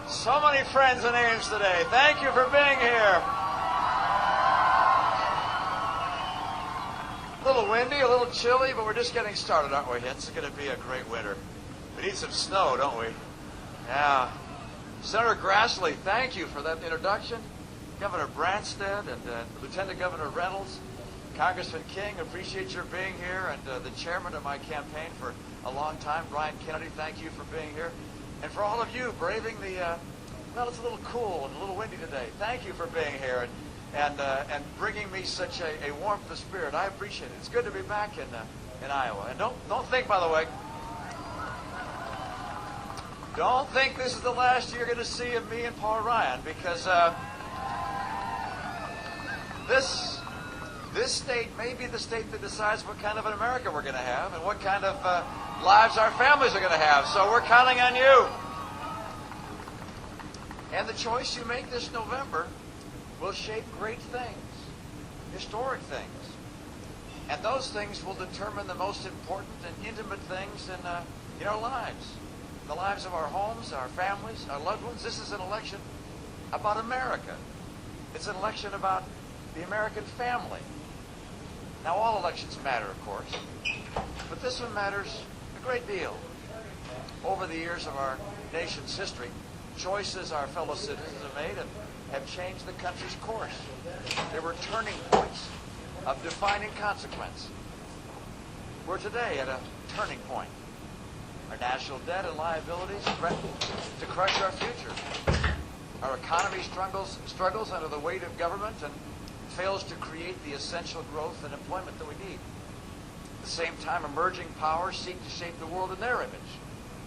So many friends in Ames today. Thank you for being here. A little windy, a little chilly, but we're just getting started, aren't we? It's going to be a great winter. We need some snow, don't we? Yeah. Senator Grassley, thank you for that introduction. Governor Branstad and Lieutenant Governor Reynolds, Congressman King, appreciate your being here, and the chairman of my campaign for a long time, Brian Kennedy, thank you for being here. And for all of you braving the, well, it's a little cool and a little windy today. Thank you for being here and bringing me such a warmth of spirit. I appreciate it. It's good to be back in Iowa. And don't think, by the way, don't think this is the last you're going to see of me and Paul Ryan, because this state may be the state that decides what kind of an America we're going to have and what kind of lives our families are going to have. So we're counting on you. And the choice you make this November will shape great things, historic things. And those things will determine the most important and intimate things in our lives, the lives of our homes, our families, our loved ones. This is an election about America. It's an election about the American family. Now, all elections matter, of course, but this one matters a great deal. Over the years of our nation's history, choices our fellow citizens have made have changed the country's course. They were turning points of defining consequence. We're today at a turning point. Our national debt and liabilities threaten to crush our future. Our economy struggles under the weight of government and fails to create the essential growth and employment that we need. At the same time, emerging powers seek to shape the world in their image.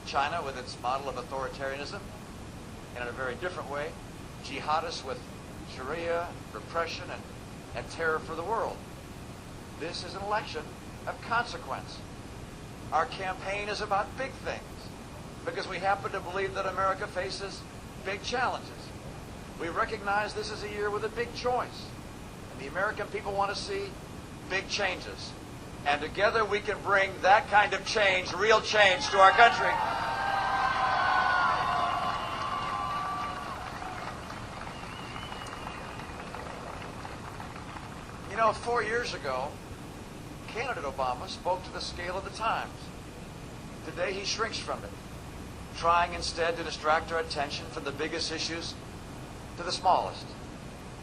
China with its model of authoritarianism, and in a very different way, jihadists with Sharia, repression, and terror for the world. This is an election of consequence. Our campaign is about big things because we happen to believe that America faces big challenges. We recognize this is a year with a big choice. And the American people want to see big changes. And together we can bring that kind of change, real change, to our country. You know, 4 years ago, candidate Obama spoke to the scale of the times. Today he shrinks from it, trying instead to distract our attention from the biggest issues to the smallest,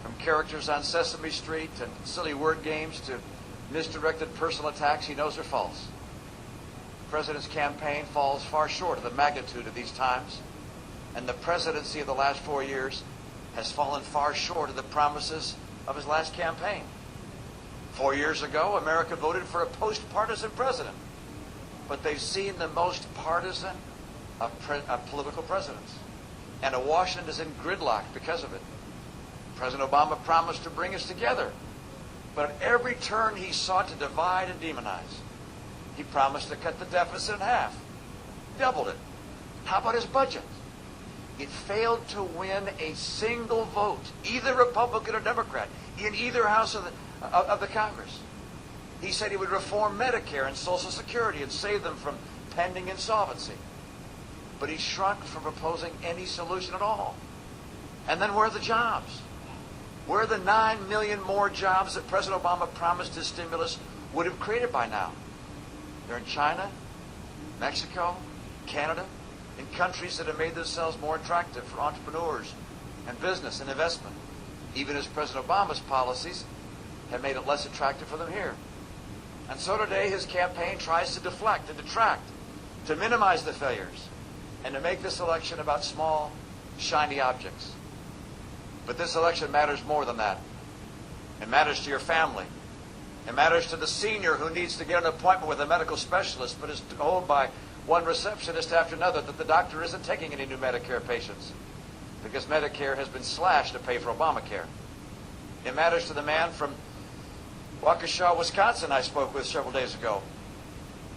from characters on Sesame Street and silly word games to misdirected personal attacks he knows are false. The president's campaign falls far short of the magnitude of these times, and the presidency of the last 4 years has fallen far short of the promises of his last campaign. 4 years ago, America voted for a post-partisan president, but they've seen the most partisan of political presidents. And Washington is in gridlock because of it. President Obama promised to bring us together, but at every turn he sought to divide and demonize. He promised to cut the deficit in half, doubled it. How about his budget? It failed to win a single vote, either Republican or Democrat, in either house of the Congress. He said he would reform Medicare and Social Security and save them from pending insolvency. But he shrunk from proposing any solution at all. And then where are the jobs? Where are the 9 million more jobs that President Obama promised his stimulus would have created by now? They're in China, Mexico, Canada, in countries that have made themselves more attractive for entrepreneurs and business and investment, even as President Obama's policies have made it less attractive for them here. And so today his campaign tries to deflect and detract, to minimize the failures, and to make this election about small, shiny objects. But this election matters more than that. It matters to your family. It matters to the senior who needs to get an appointment with a medical specialist but is told by one receptionist after another that the doctor isn't taking any new Medicare patients because Medicare has been slashed to pay for Obamacare. It matters to the man from Waukesha, Wisconsin I spoke with several days ago.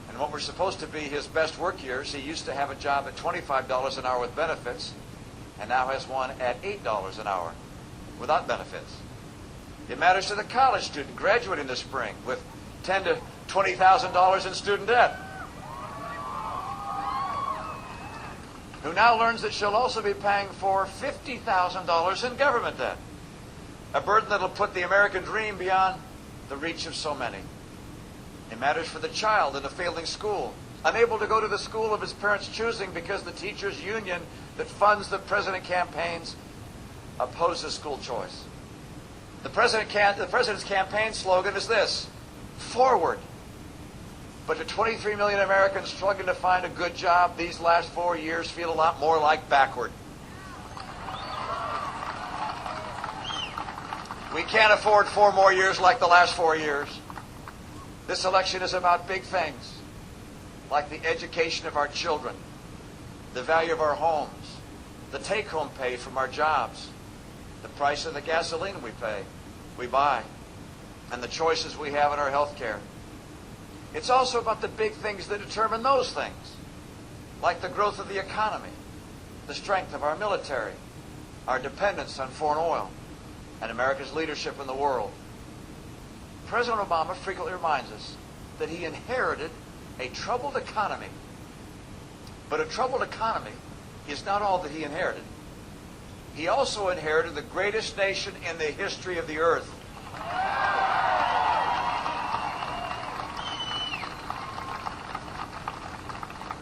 And what were supposed to be his best work years, he used to have a job at $25 an hour with benefits and now has one at $8 an hour without benefits. It matters to the college student graduating this spring with $10,000 to $20,000 in student debt. who now learns that she'll also be paying for $50,000 in government debt, a burden that'll put the American dream beyond the reach of so many. It matters for the child in a failing school, unable to go to the school of his parents' choosing because the teachers' union that funds the president campaigns opposes school choice. The president's campaign slogan is this: forward. But to 23 million Americans struggling to find a good job, these last 4 years feel a lot more like backward. We can't afford 4 more years like the last 4 years. This election is about big things, like the education of our children, the value of our homes, the take-home pay from our jobs, the price of the gasoline we buy, and the choices we have in our health care. It's also about the big things that determine those things, like the growth of the economy, the strength of our military, our dependence on foreign oil, and America's leadership in the world. President Obama frequently reminds us that he inherited a troubled economy. But a troubled economy is not all that he inherited. He also inherited the greatest nation in the history of the earth.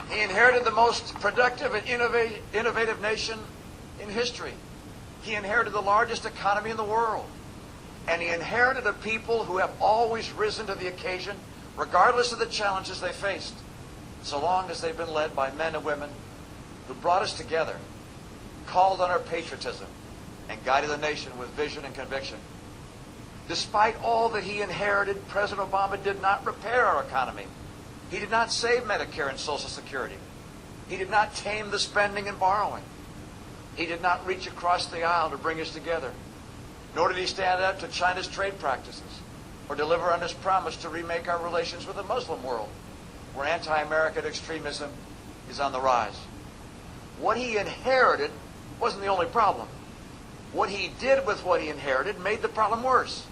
He inherited the most productive and innovative nation in history. He inherited the largest economy in the world. And he inherited a people who have always risen to the occasion, regardless of the challenges they faced, so long as they've been led by men and women who brought us together, called on our patriotism, and guided the nation with vision and conviction. Despite all that he inherited, President Obama did not repair our economy. He did not save Medicare and Social Security. He did not tame the spending and borrowing. He did not reach across the aisle to bring us together. Nor did he stand up to China's trade practices or deliver on his promise to remake our relations with the Muslim world, where anti-American extremism is on the rise. What he inherited wasn't the only problem. What he did with what he inherited made the problem worse.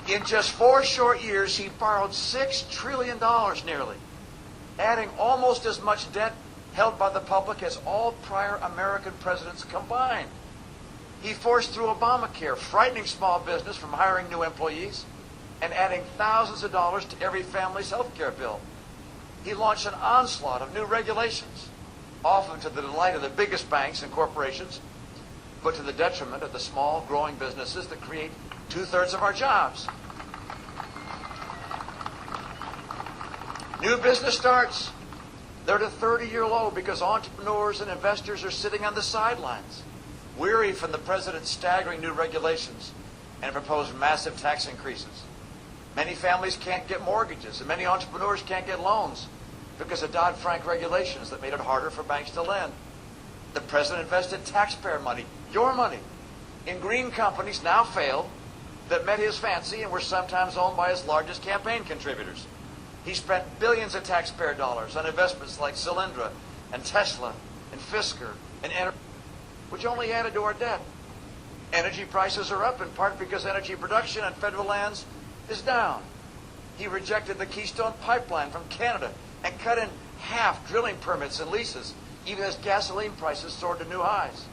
In just 4 short years, he borrowed $6 trillion nearly, adding almost as much debt held by the public as all prior American presidents combined. He forced through Obamacare, frightening small business from hiring new employees and adding thousands of dollars to every family's health care bill. He launched an onslaught of new regulations, often to the delight of the biggest banks and corporations, but to the detriment of the small, growing businesses that create 2/3 of our jobs. New business starts. They're at a 30-year low because entrepreneurs and investors are sitting on the sidelines, weary from the president's staggering new regulations and proposed massive tax increases. Many families can't get mortgages, and many entrepreneurs can't get loans because of Dodd-Frank regulations that made it harder for banks to lend. The president invested taxpayer money, your money, in green companies now failed that met his fancy and were sometimes owned by his largest campaign contributors. He spent billions of taxpayer dollars on investments like Solyndra and Tesla and Fisker and which only added to our debt. Energy prices are up in part because energy production on federal lands is down. He rejected the Keystone Pipeline from Canada and cut in half drilling permits and leases, even as gasoline prices soared to new highs.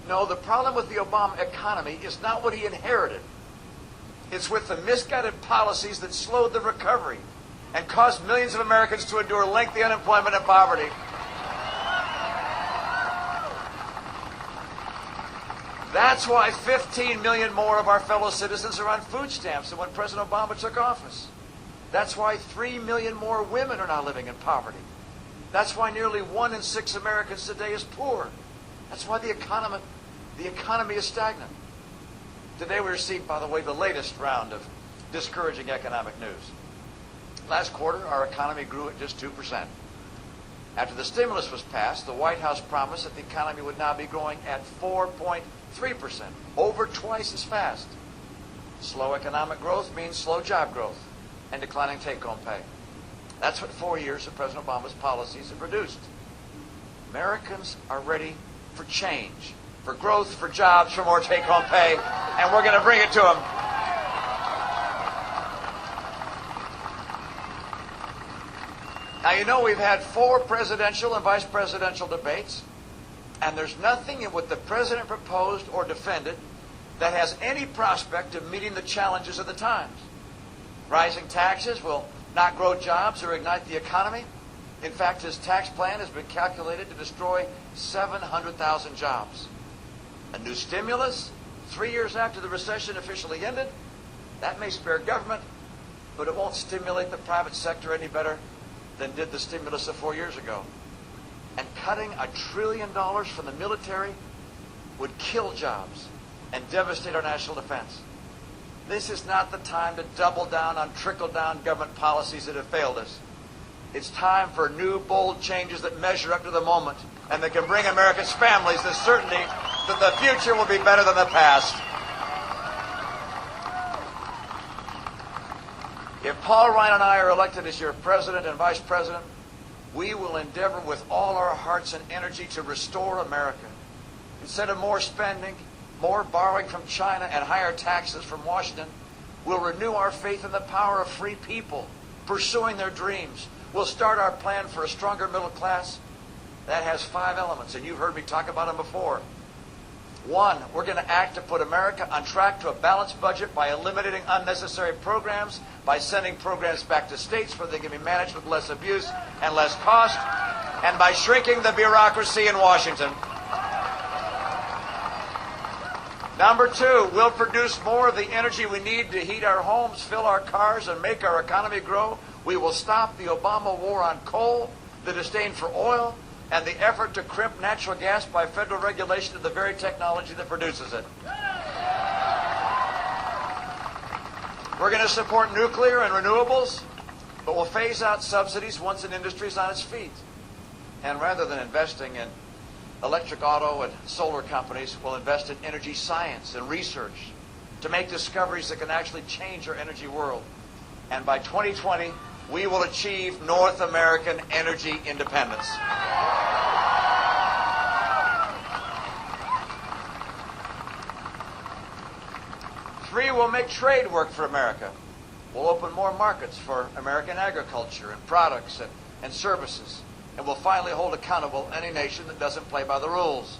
No, the problem with the Obama economy is not what he inherited. It's with the misguided policies that slowed the recovery and caused millions of Americans to endure lengthy unemployment and poverty. That's why 15 million more of our fellow citizens are on food stamps than when President Obama took office. That's why 3 million more women are now living in poverty. That's why nearly 1 in 6 Americans today is poor. That's why the economy is stagnant. Today we received, by the way, the latest round of discouraging economic news. Last quarter, our economy grew at just 2%. After the stimulus was passed, the White House promised that the economy would now be growing at 4.3%, over twice as fast. Slow economic growth means slow job growth and declining take-home pay. That's what 4 years of President Obama's policies have produced. Americans are ready for change, for growth, for jobs, for more take-home pay, and we're going to bring it to them. Now, you know we've had 4 presidential and vice presidential debates, and there's nothing in what the president proposed or defended that has any prospect of meeting the challenges of the times. Rising taxes will not grow jobs or ignite the economy. In fact, his tax plan has been calculated to destroy 700,000 jobs. A new stimulus, 3 years after the recession officially ended, that may spare government, but it won't stimulate the private sector any better than did the stimulus of 4 years ago. And cutting $1 trillion from the military would kill jobs and devastate our national defense. This is not the time to double down on trickle-down government policies that have failed us. It's time for new, bold changes that measure up to the moment and that can bring America's families the certainty that the future will be better than the past. If Paul Ryan and I are elected as your president and vice president, we will endeavor with all our hearts and energy to restore America. Instead of more spending, more borrowing from China, and higher taxes from Washington, we'll renew our faith in the power of free people pursuing their dreams. We'll start our plan for a stronger middle class. That has 5 elements, and you've heard me talk about them before. 1, we're going to act to put America on track to a balanced budget by eliminating unnecessary programs, by sending programs back to states where they can be managed with less abuse and less cost, and by shrinking the bureaucracy in Washington. Number 2, we'll produce more of the energy we need to heat our homes, fill our cars, and make our economy grow. We will stop the Obama war on coal, the disdain for oil, and the effort to crimp natural gas by federal regulation of the very technology that produces it. We're going to support nuclear and renewables, but we'll phase out subsidies once an industry is on its feet. And rather than investing in electric auto and solar companies, we'll invest in energy science and research to make discoveries that can actually change our energy world. And by 2020, we will achieve North American energy independence. 3, we'll make trade work for America. We'll open more markets for American agriculture and products and services. And we'll finally hold accountable any nation that doesn't play by the rules.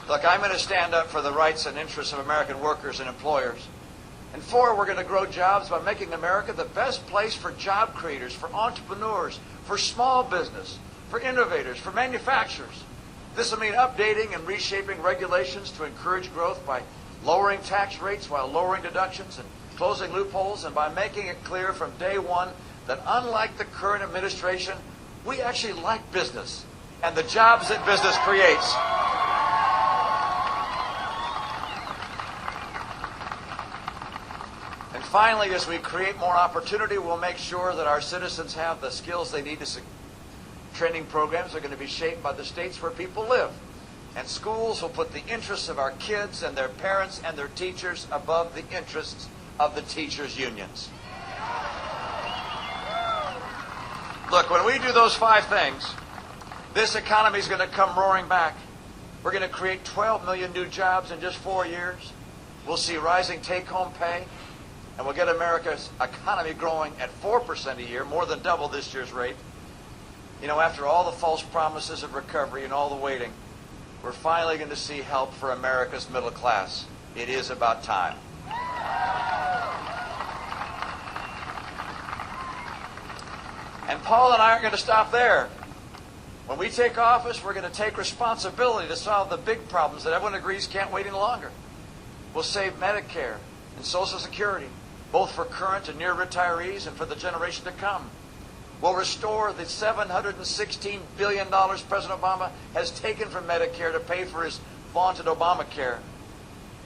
Look, I'm going to stand up for the rights and interests of American workers and employers. And 4, we're going to grow jobs by making America the best place for job creators, for entrepreneurs, for small business, for innovators, for manufacturers. This will mean updating and reshaping regulations to encourage growth by lowering tax rates while lowering deductions and closing loopholes, and by making it clear from day one that unlike the current administration, we actually like business and the jobs that business creates. And finally, as we create more opportunity, we'll make sure that our citizens have the skills they need to training programs are going to be shaped by the states where people live. And schools will put the interests of our kids and their parents and their teachers above the interests of the teachers' unions. Look, when we do those 5 things, this economy is going to come roaring back. We're going to create 12 million new jobs in just 4 years. We'll see rising take-home pay, and we'll get America's economy growing at 4% a year, more than double this year's rate. You know, after all the false promises of recovery and all the waiting, we're finally going to see help for America's middle class. It is about time. And Paul and I aren't going to stop there. When we take office, we're going to take responsibility to solve the big problems that everyone agrees can't wait any longer. We'll save Medicare and Social Security, both for current and near retirees and for the generation to come. We'll restore the $716 billion President Obama has taken from Medicare to pay for his vaunted Obamacare.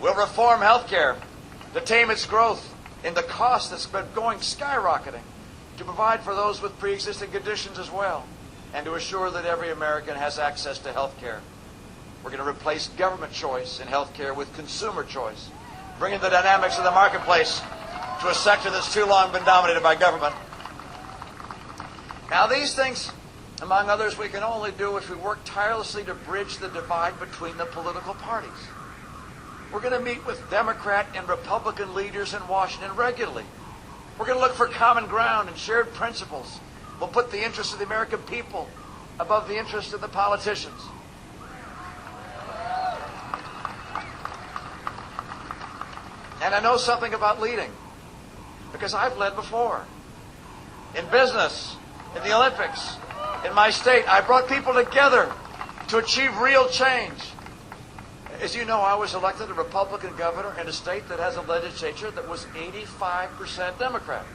We'll reform health care to tame its growth in the cost that's been going skyrocketing, to provide for those with pre-existing conditions as well, and to assure that every American has access to health care. We're going to replace government choice in health care with consumer choice, bringing the dynamics of the marketplace to a sector that's too long been dominated by government. Now, these things, among others, we can only do if we work tirelessly to bridge the divide between the political parties. We're going to meet with Democrat and Republican leaders in Washington regularly We're going to look for common ground and shared principles. We'll put the interests of the American people above the interests of the politicians. And I know something about leading, because I've led before. In business, in the Olympics, in my state, I brought people together to achieve real change. As you know, I was elected a Republican governor in a state that has a legislature that was 85% Democrat.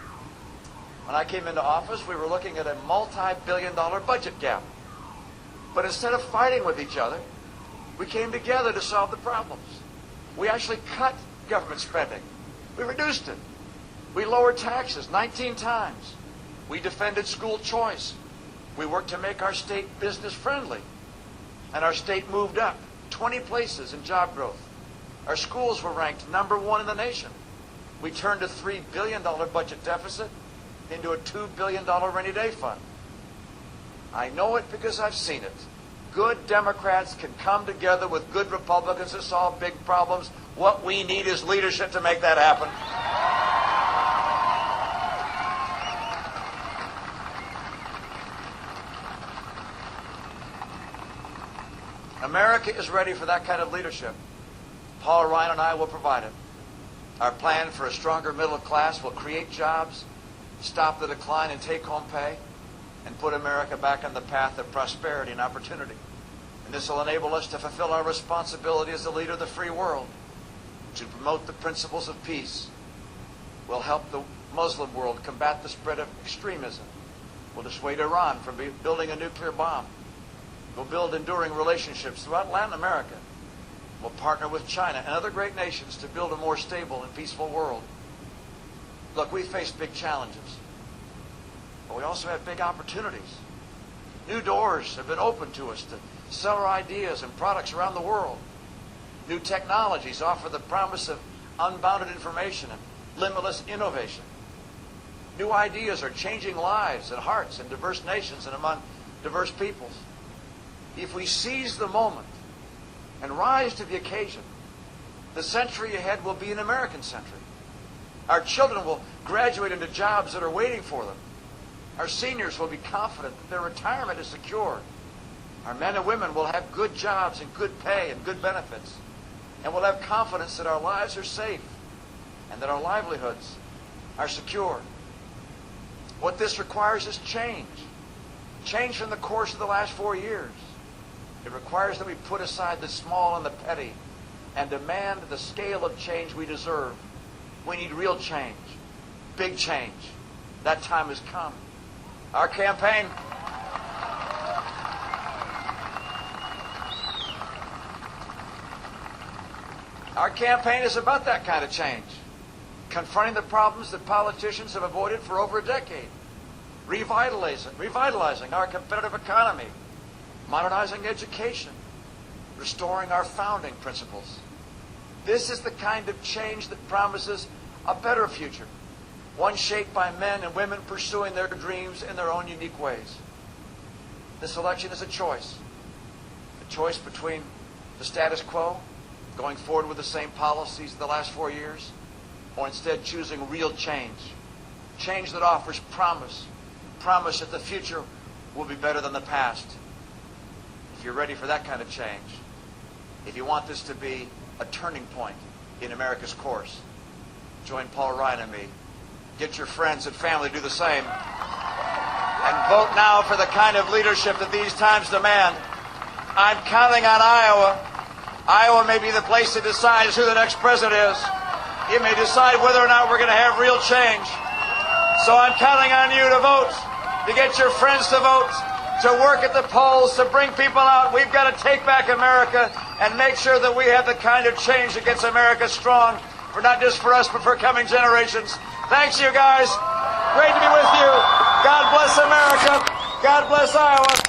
When I came into office, we were looking at a multi-billion-dollar budget gap. But instead of fighting with each other, we came together to solve the problems. We actually cut government spending. We reduced it. We lowered taxes 19 times. We defended school choice. We worked to make our state business friendly. And our state moved up 20 places in job growth. Our schools were ranked #1 in the nation. We turned a $3 billion budget deficit into a $2 billion rainy day fund. I know it because I've seen it. Good Democrats can come together with good Republicans to solve big problems. What we need is leadership to make that happen. America is ready for that kind of leadership. Paul Ryan and I will provide it. Our plan for a stronger middle class will create jobs, stop the decline in take-home pay, and put America back on the path of prosperity and opportunity. And this will enable us to fulfill our responsibility as the leader of the free world, to promote the principles of peace. We'll help the Muslim world combat the spread of extremism. We'll dissuade Iran from building a nuclear bomb. We'll build enduring relationships throughout Latin America. We'll partner with China and other great nations to build a more stable and peaceful world. Look, we face big challenges, but we also have big opportunities. New doors have been opened to us to sell our ideas and products around the world. New technologies offer the promise of unbounded information and limitless innovation. New ideas are changing lives and hearts in diverse nations and among diverse peoples. If we seize the moment and rise to the occasion, the century ahead will be an American century. Our children will graduate into jobs that are waiting for them. Our seniors will be confident that their retirement is secure. Our men and women will have good jobs and good pay and good benefits. And we'll have confidence that our lives are safe and that our livelihoods are secure. What this requires is change. Change from the course of the last 4 years. It requires that we put aside the small and the petty and demand the scale of change we deserve. We need real change, big change. That time has come. Our campaign is about that kind of change. Confronting the problems that politicians have avoided for over a decade. Revitalizing our competitive economy. Modernizing education. Restoring our founding principles. This is the kind of change that promises a better future. One shaped by men and women pursuing their dreams in their own unique ways. This election is a choice. A choice between the status quo, going forward with the same policies of the last 4 years, or instead choosing real change. Change that offers promise. Promise that the future will be better than the past. If you're ready for that kind of change, if you want this to be a turning point in America's course, join Paul Ryan and me. Get your friends and family to do the same. And vote now for the kind of leadership that these times demand. I'm counting on Iowa. Iowa may be the place that decides who the next president is. It may decide whether or not we're going to have real change. So I'm counting on you to vote, to get your friends to vote, to work at the polls, to bring people out. We've got to take back America and make sure that we have the kind of change that gets America strong, for not just for us, but for coming generations. Thanks, you guys. Great to be with you. God bless America. God bless Iowa.